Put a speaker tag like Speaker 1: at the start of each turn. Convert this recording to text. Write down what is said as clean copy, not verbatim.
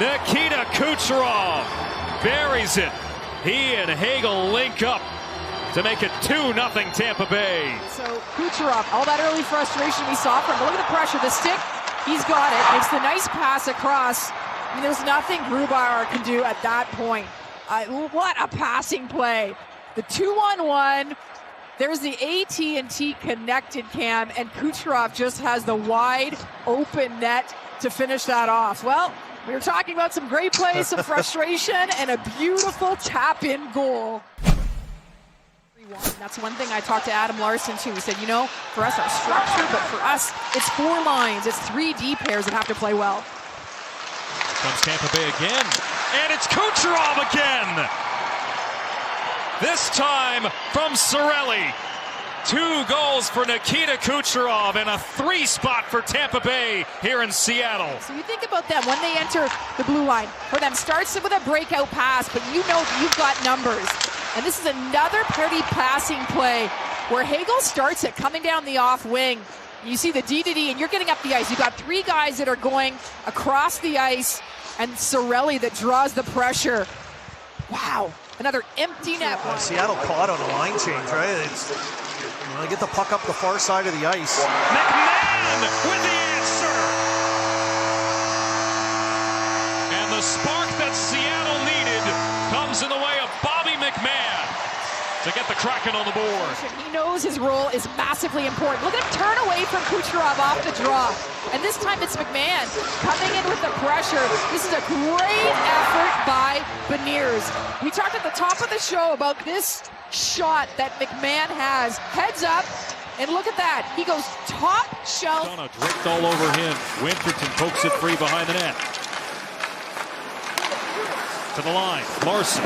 Speaker 1: Nikita Kucherov buries it. He and Hagel link up to make it 2-0 Tampa Bay.
Speaker 2: So Kucherov, all that early frustration we saw from him. Look at the pressure, the stick, he's got it. Makes the nice pass across. I mean, there's nothing Grubauer can do at that point. What a passing play. The 2-on-1. There's the AT&T connected cam, and Kucherov just has the wide open net to finish that off. Well, we were talking about some great plays, some frustration, and a beautiful tap-in goal. That's one thing I talked to Adam Larson too. He said, you know, for us, our structure, but for us, it's 4 lines. It's 3 D pairs that have to play well.
Speaker 1: Comes Tampa Bay again, and it's Kucherov again. This time from Cirelli. 2 goals for Nikita Kucherov and a 3 spot for Tampa Bay here in Seattle.
Speaker 2: So you think about them when they enter the blue line. For them, starts with a breakout pass, but you know you've got numbers. And this is another pretty passing play where Hagel starts it coming down the off wing. You see the D-to-D, and you're getting up the ice. You've got 3 guys that are going across the ice, and Cirelli that draws the pressure. Wow, another empty net.
Speaker 3: Seattle caught on a line change, right? They get the puck up the far side of the ice.
Speaker 1: McMahon with the answer. And the spark that Seattle needed comes in the way of Bobby McMahon to get the Kraken on the board.
Speaker 2: He knows his role is massively important. Look at him turn away from Kucherov off the draw. And this time it's McMahon coming in with the pressure. This is a great effort by Beniers. We talked at the top of the show about this shot that McMahon has. Heads up, and look at that. He goes top shelf.
Speaker 1: Draped all over him. Winterton pokes it free behind the net. To the line, Larson.